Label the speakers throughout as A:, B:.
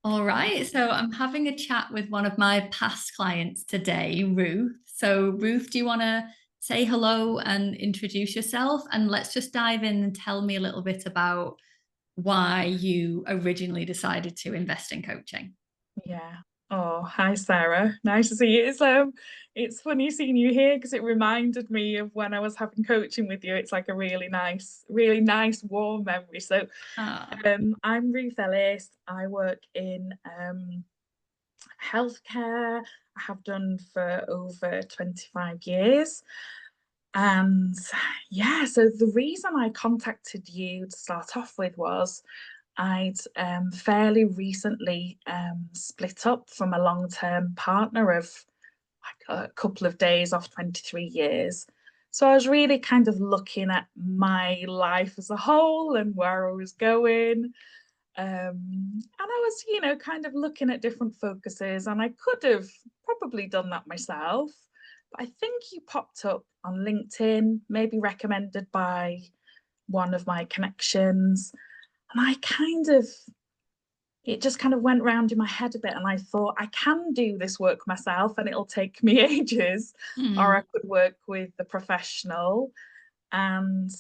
A: All right. So I'm having a chat with one of my past clients today, Ruth. So, Ruth, do you want to say hello and introduce yourself? And let's just dive in and tell me a little bit about why you originally decided to invest in coaching.
B: Yeah. Oh, hi Sarah. Nice to see you. It's funny seeing you here because it reminded me of when I was having coaching with you. It's like a really nice warm memory. So
A: Ah,
B: I'm Ruth Ellis. I work in healthcare. I have done for over 25 years. And yeah, so the reason I contacted you to start off with was I'd fairly recently split up from a long-term partner of like a couple of days off 23 years. So I was really kind of looking at my life as a whole and where I was going. And I was, kind of looking at different focuses, and I could have probably done that myself. But I think you popped up on LinkedIn, maybe recommended by one of my connections. And it just kind of went round in my head a bit. And I thought, I can do this work myself and it'll take me ages, or I
A: mm.
B: could work with the professional and,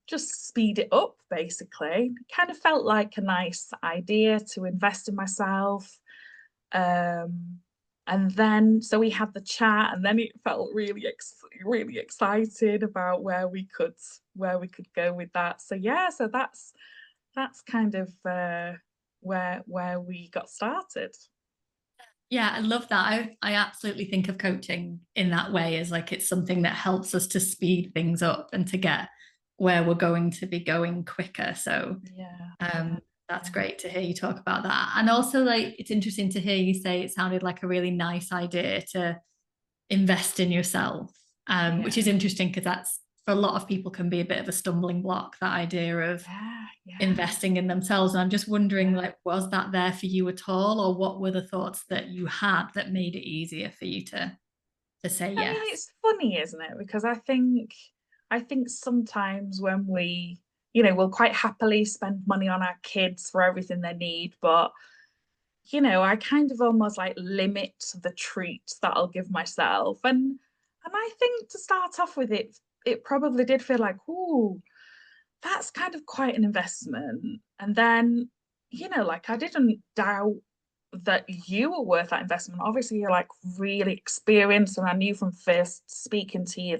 B: just speed it up basically. It kind of felt like a nice idea to invest in myself. Um, and then, so we had the chat, and then it felt really excited about where we could go with that. So yeah, so that's kind of where we got started.
A: Yeah, I love that. I absolutely think of coaching in that way as like it's something that helps us to speed things up and to get where we're going to be going quicker. So
B: Yeah, yeah,
A: Um, that's
B: yeah,
A: great to hear you talk about that. And also, like, it's interesting to hear you say it sounded like a really nice idea to invest in yourself, which is
B: yeah,
A: interesting because that's for a lot of people can be a bit of a stumbling block, that idea of
B: yeah, yeah,
A: investing in themselves. And I'm just wondering,
B: yeah.
A: like, was that there for you at all, or what were the thoughts that you had that made it easier for you to say
B: I mean,
A: yes?
B: it's funny, isn't it? Because I think sometimes when we'll quite happily spend money on our kids for everything they need, but I kind of almost like limit the treats that I'll give myself. And I think to start off with it probably did feel like, ooh, that's kind of quite an investment. And then, like I didn't doubt that you were worth that investment. Obviously, you're like really experienced, and I knew from first speaking to you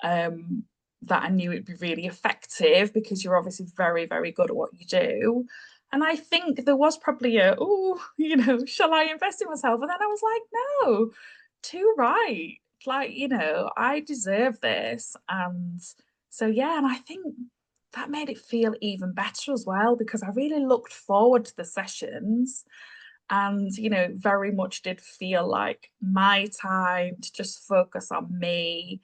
B: um that I knew it'd be really effective because you're obviously very, very good at what you do. And I think there was probably oh, shall I invest in myself? And then I was like, no, too right. Like, I deserve this. And so, yeah, and I think that made it feel even better as well because I really looked forward to the sessions and, very much did feel like my time to just focus on me,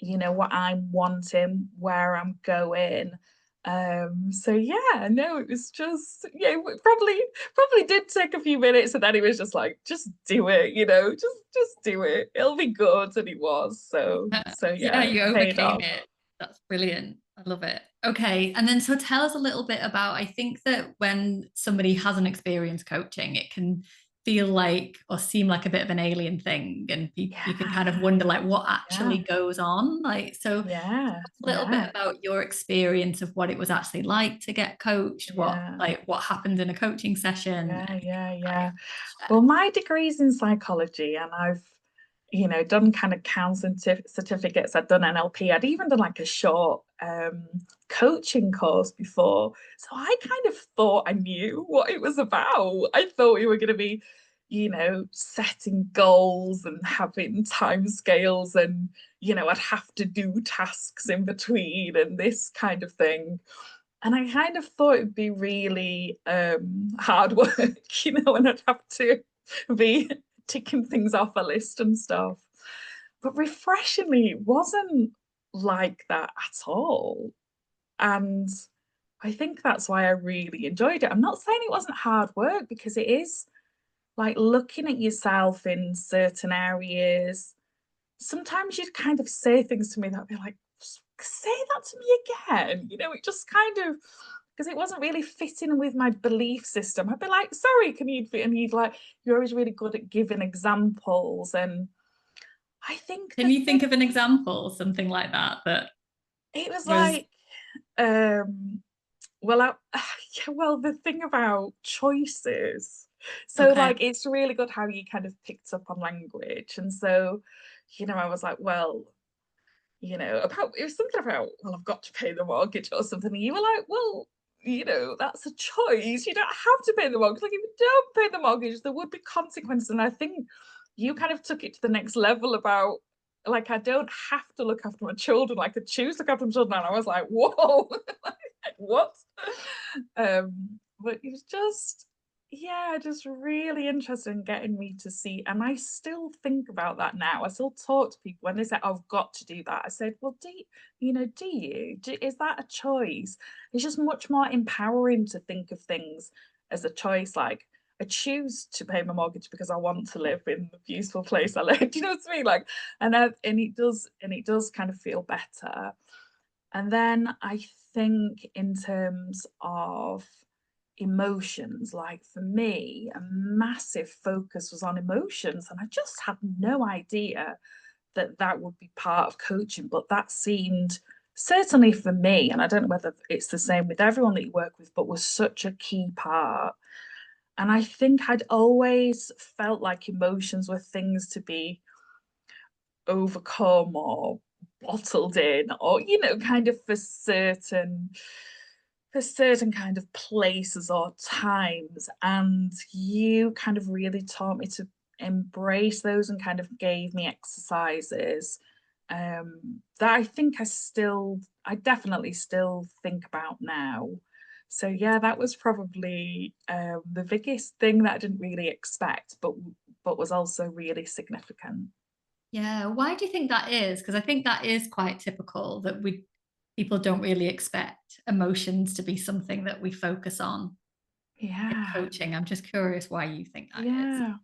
B: what I'm wanting, where I'm going. So yeah, no, it was just yeah, it probably did take a few minutes, and then it was just like, just do it, just do it. It'll be good, and it was. So
A: Yeah,
B: yeah,
A: you
B: paid
A: overcame
B: off.
A: it. That's brilliant. I love it. Okay. And then so tell us a little bit about, I think that when somebody hasn't experienced coaching, it can feel like or seem like a bit of an alien thing. And you can kind of
B: Yeah,
A: wonder like what
B: yeah,
A: actually goes on. Like, so
B: yeah,
A: a little bit
B: yeah,
A: about your experience of what it was actually like to get coached,
B: yeah,
A: what happened in a coaching session,
B: yeah,
A: anything
B: yeah,
A: like that, if
B: yeah.
A: you want
B: Well,
A: to
B: my degree's in psychology, and I've done kind of counseling certificates. I'd done NLP. I'd even done like a short coaching course before. So I kind of thought I knew what it was about. I thought we were going to be, setting goals and having time scales, and, I'd have to do tasks in between and this kind of thing. And I kind of thought it'd be really hard work, and I'd have to be ticking things off a list and stuff. But refreshingly, it wasn't like that at all. And I think that's why I really enjoyed it. I'm not saying it wasn't hard work because it is like looking at yourself in certain areas. Sometimes you'd kind of say things to me that'd be like, say that to me again. It just kind of because it wasn't really fitting with my belief system. I'd be like, sorry, can you, and he'd like, you're always really good at giving examples. And I think
A: Can
B: the
A: you
B: thing,
A: think of an example, something like that, that
B: it was
A: was
B: like, um, well, yeah, well, the thing about choices. So,
A: okay?
B: like, it's really good how you kind of picked up on language. And so, I was like, well, about it was something about, well, I've got to pay the mortgage or something. And you were like, well, that's a choice. You don't have to pay the mortgage. Like, if you don't pay the mortgage, there would be consequences. And I think you kind of took it to the next level about, like, I don't have to look after my children. I could choose to look after my children. And I was like, whoa, what? But it was just, yeah, just really interesting in getting me to see. And I still think about that now. I still talk to people when they say, I've got to do that. I said, well, do you? Is that a choice? It's just much more empowering to think of things as a choice. Like, I choose to pay my mortgage because I want to live in the beautiful place I live. Do you know what I mean? Like, and it does kind of feel better. And then I think in terms of emotions, like for me, a massive focus was on emotions. And I just had no idea that that would be part of coaching, but that seemed, certainly for me, and I don't know whether it's the same with everyone that you work with, but was such a key part. And I think I'd always felt like emotions were things to be overcome or bottled in, or kind of for certain kind of places or times. And you kind of really taught me to embrace those and kind of gave me exercises that I definitely still think about now. So yeah, that was probably the biggest thing that I didn't really expect, but was also really significant.
A: Yeah. Why do you think that is? Because I think that is quite typical that people don't really expect emotions to be something that we focus on in
B: Yeah,
A: coaching. I'm just curious why you think that is.
B: yeah.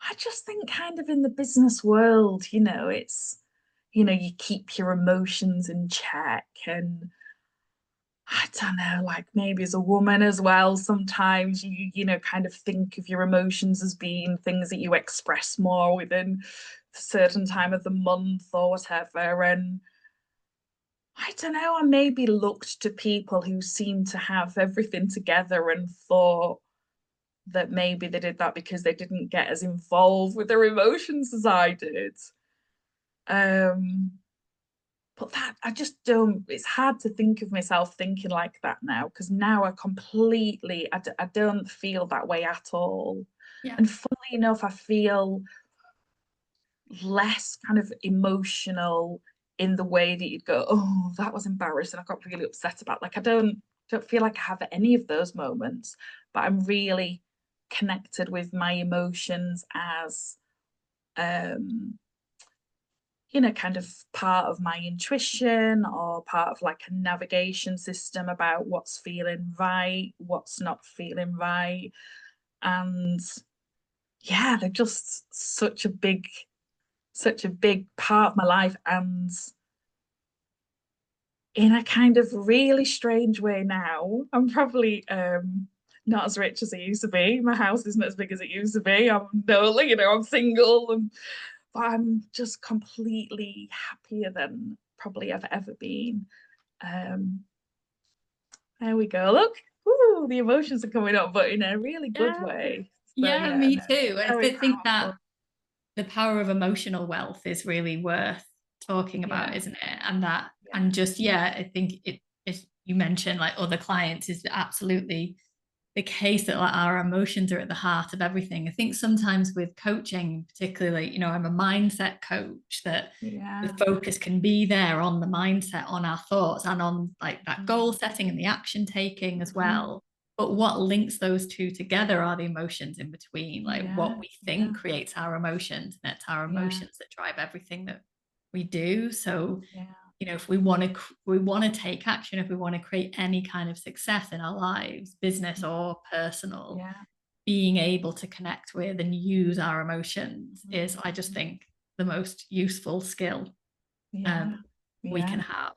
B: I just think kind of in the business world, it's, you keep your emotions in check. And I don't know, like maybe as a woman as well, sometimes kind of think of your emotions as being things that you express more within a certain time of the month or whatever. And I don't know, I maybe looked to people who seemed to have everything together and thought that maybe they did that because they didn't get as involved with their emotions as I did. Um, but that I just don't, it's hard to think of myself thinking like that now, because now I don't feel that way at all.
A: Yeah.
B: And funnily enough, I feel less kind of emotional in the way that you'd go, oh, that was embarrassing. I got really upset about. Like, I don't feel like I have any of those moments, but I'm really connected with my emotions as um kind of part of my intuition or part of like a navigation system about what's feeling right, what's not feeling right. And yeah, they're just such a big part of my life. And in a kind of really strange way now, I'm probably not as rich as I used to be. My house isn't as big as it used to be. I'm no, I'm single, and but I'm just completely happier than probably I've ever been. Um, there we go. Look, ooh, the emotions are coming up, but in a really good
A: Yeah.
B: way. So
A: Yeah,
B: yeah,
A: me
B: no,
A: too. I
B: very
A: think that
B: powerful.
A: the power of emotional wealth is really worth talking about,
B: Yeah,
A: isn't it? And that, and
B: yeah,
A: just, yeah, I think as you mentioned, like other clients, is absolutely the case that like our emotions are at the heart of everything. I think sometimes with coaching, particularly, I'm a mindset coach, that the
B: yeah,
A: focus can be there on the mindset, on our thoughts, and on like that goal setting and the action taking as
B: mhm,
A: well. But what links those two together are the emotions in between. Like
B: yeah,
A: what we
B: yeah,
A: think creates our emotions, and it's our
B: yeah,
A: emotions that drive everything that we do. So,
B: yeah,
A: if we want to take action, if we want to create any kind of success in our lives, business or personal,
B: yeah,
A: being able to connect with and use our emotions is, I just
B: mhm,
A: think, the most useful skill
B: yeah,
A: um, we
B: yeah,
A: can have.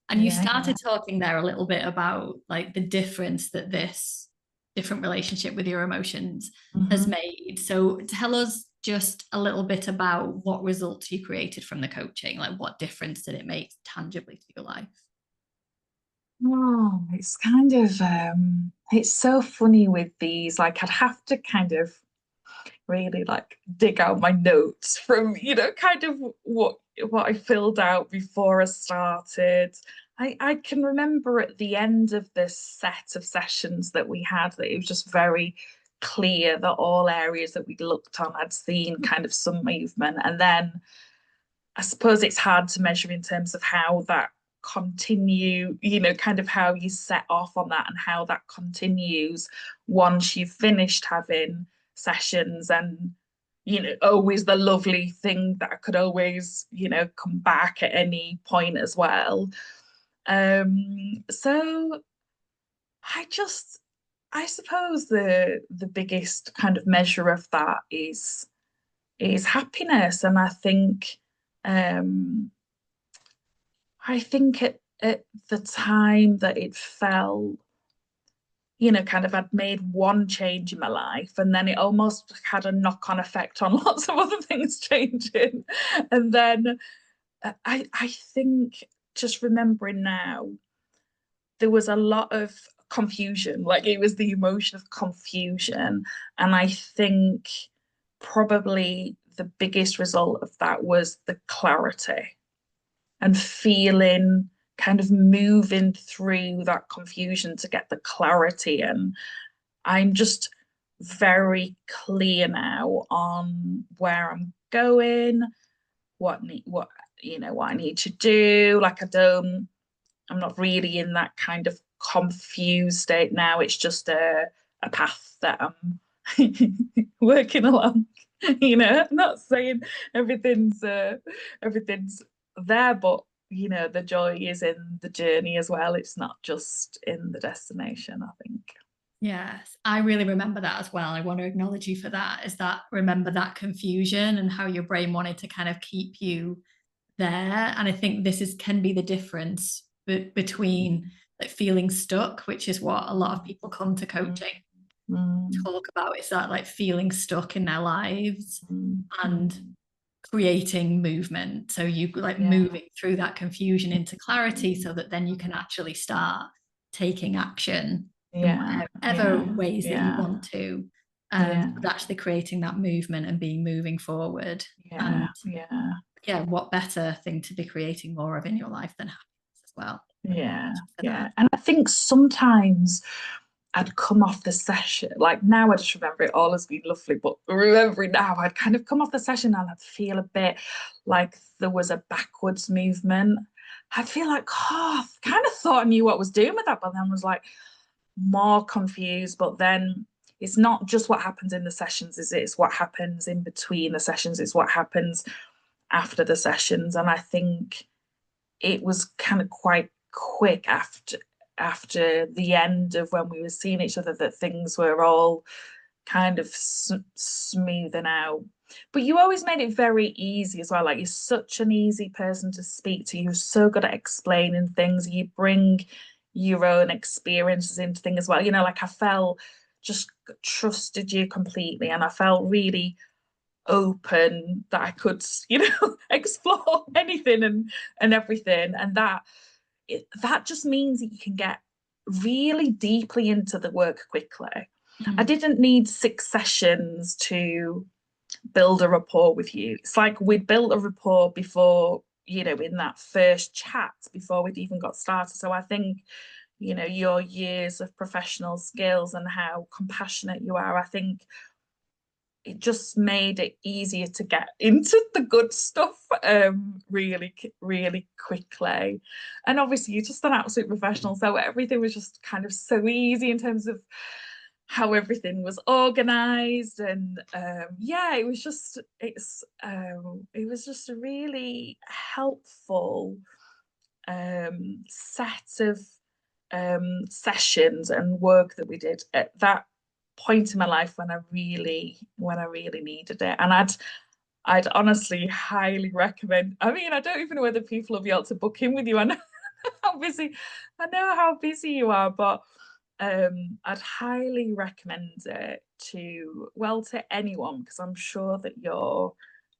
A: And you
B: Yeah.
A: started talking there a little bit about like the difference that this different relationship with your emotions has
B: Mhm.
A: made. So tell us just a little bit about what results you created from the coaching. Like what difference did it make tangibly to your life?
B: Oh, it's kind of it's so funny with these. Like I'd have to kind of really like dig out my notes from, kind of what I filled out before I started. I can remember at the end of this set of sessions that we had that it was just very clear that all areas that we'd looked on had seen kind of some movement. And then I suppose it's hard to measure in terms of how that continue, kind of how you set off on that and how that continues once you've finished having sessions. And always the lovely thing that I could always, come back at any point as well. So I just I suppose the biggest kind of measure of that is happiness. And I think at the time that it felt, kind of I'd made one change in my life, and then it almost had a knock-on effect on lots of other things changing. And then I think, just remembering now, there was a lot of confusion. Like it was the emotion of confusion. And I think probably the biggest result of that was the clarity and feeling, kind of moving through that confusion to get the clarity. And I'm just very clear now on where I'm going, what I need to do. Like I'm not really in that kind of confused state now. It's just a path that I'm working along. I'm not saying everything's there, but the joy is in the journey as well. It's not just in the destination, I think.
A: Yes, I really remember that as well. I want to acknowledge you for that. Is that remember that confusion and how your brain wanted to kind of keep you there. And I think this is can be the difference between like feeling stuck, which is what a lot of people come to coaching
B: Mm,
A: talk about. Is that like feeling stuck in their lives
B: mm,
A: and
B: mm.
A: creating movement. So you like
B: Yeah,
A: moving through that confusion into clarity so that then you can actually start taking action in
B: yeah,
A: whatever
B: yeah,
A: ways that you
B: yeah,
A: want to.
B: yeah,
A: But actually creating that movement and being moving forward.
B: yeah,
A: And
B: yeah,
A: yeah, what better thing to be creating more of in your life than happiness as well?
B: yeah,
A: For that.
B: yeah. And I think sometimes I'd come off the session, like now I just remember it all as being lovely, but remembering now, I'd kind of come off the session and I'd feel a bit like there was a backwards movement. I'd feel like, oh, I kind of thought I knew what I was doing with that, but then was like more confused. But then it's not just what happens in the sessions, is it? It's what happens in between the sessions, it's what happens after the sessions. And I think it was kind of quite quick after the end of when we were seeing each other that things were all kind of smoothing out. But you always made it very easy as well. Like you're such an easy person to speak to. You're so good at explaining things. You bring your own experiences into things as well. Like I felt just trusted you completely, and I felt really open that I could, explore anything and everything. And that just means that you can get really deeply into the work quickly. I
A: Mm.
B: didn't need 6 sessions to build a rapport with you. It's like we'd built a rapport before, in that first chat before we'd even got started. So I think, your years of professional skills and how compassionate you are, I think it just made it easier to get into the good stuff really, really quickly. And obviously, you're just an absolute professional. So everything was just kind of so easy in terms of how everything was organized. And yeah, it was just a really helpful set of sessions and work that we did at that point in my life when I really needed it. And I'd honestly highly recommend. I mean, I don't even know whether people will be able to book in with you. I know how busy I know how busy you are, but I'd highly recommend it to, well, to anyone, because I'm sure that your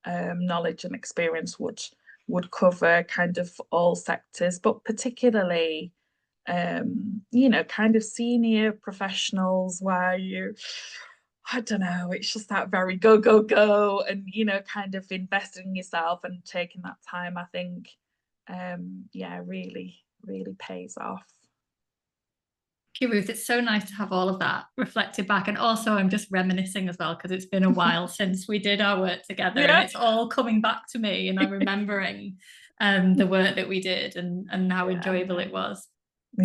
B: knowledge and experience would cover kind of all sectors, but particularly kind of senior professionals where I don't know, it's just that very go, go, go, and kind of investing in yourself and taking that time, I think, yeah, really, really pays off.
A: Thank you, Ruth. It's so nice to have all of that reflected back. And also, I'm just reminiscing as well because it's been a while since we did our work together and
B: Yeah.
A: it's all coming back to me. And I'm remembering the work that we did and how
B: Yeah.
A: enjoyable it was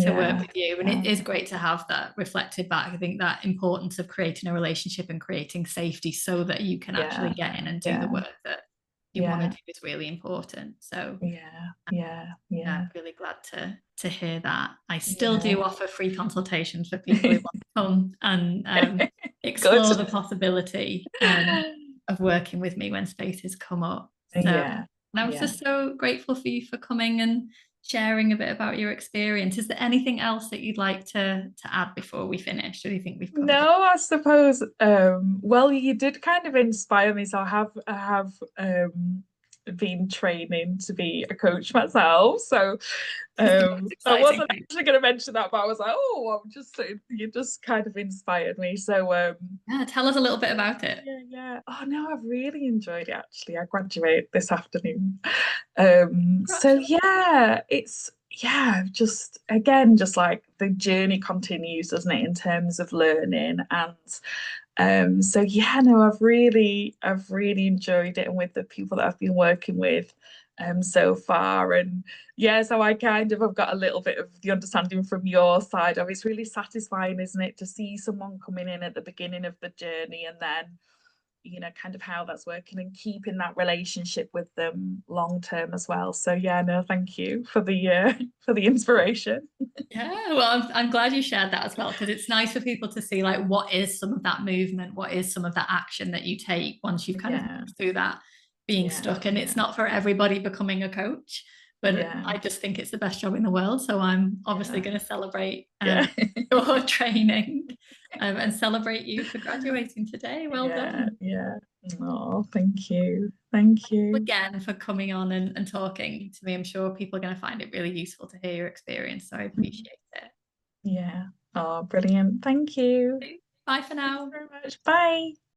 A: to work
B: Yeah.
A: with you. And
B: Yeah.
A: it is great to have that reflected back. I think that importance of creating a relationship and creating safety so that you can actually
B: Yeah.
A: get in and do the
B: Yeah.
A: work that you want to
B: Yeah.
A: do is really important. So
B: Yeah. Yeah.
A: yeah,
B: Yeah.
A: really glad to hear that. I still
B: Yeah.
A: do offer free consultations for people who want to come and
B: Good.
A: explore the possibility of working with me when spaces come up. So
B: Yeah.
A: and I was
B: Yeah.
A: just so grateful for you for coming and sharing a bit about your experience. Is there anything else that you'd like to add before we finish? Or do you think we've covered it?
B: No, I suppose, well, you did kind of inspire me. So I have been training to be a coach myself. So
A: That's
B: I
A: exciting.
B: wasn't actually going to mention that, but I was like, oh, I'm just you just kind of inspired me. So
A: Yeah, tell us a little bit about it.
B: yeah, yeah. Oh no, I've really enjoyed it actually. I graduate this afternoon. So
A: Congratulations.
B: yeah, it's yeah, just again, just like the journey continues, doesn't it, in terms of learning and so yeah, no, I've really enjoyed it and with the people that I've been working with so far. And yeah, so I kind of have got a little bit of the understanding from your side of it's really satisfying, isn't it, to see someone coming in at the beginning of the journey and then kind of how that's working and keeping that relationship with them long term as well. So yeah, no, thank you for the for the inspiration.
A: Yeah, well, I'm glad you shared that as well because it's nice for people to see like what is some of that movement, what is some of that action that you take once you've kind of
B: Yeah,
A: moved through that being
B: yeah,
A: stuck. And it's
B: yeah,
A: not for everybody becoming a coach, but
B: yeah,
A: I just think it's the best job in the world. So I'm obviously
B: yeah,
A: going to celebrate
B: yeah.
A: your training and celebrate you for graduating today. Well
B: Yeah,
A: done.
B: yeah. Oh, thank you. Thank you.
A: Again for coming on and talking to me. I'm sure people are going to find it really useful to hear your experience. So I appreciate it.
B: Yeah. Oh, brilliant. Thank you.
A: Bye for
B: Thanks
A: now.
B: very much. Bye.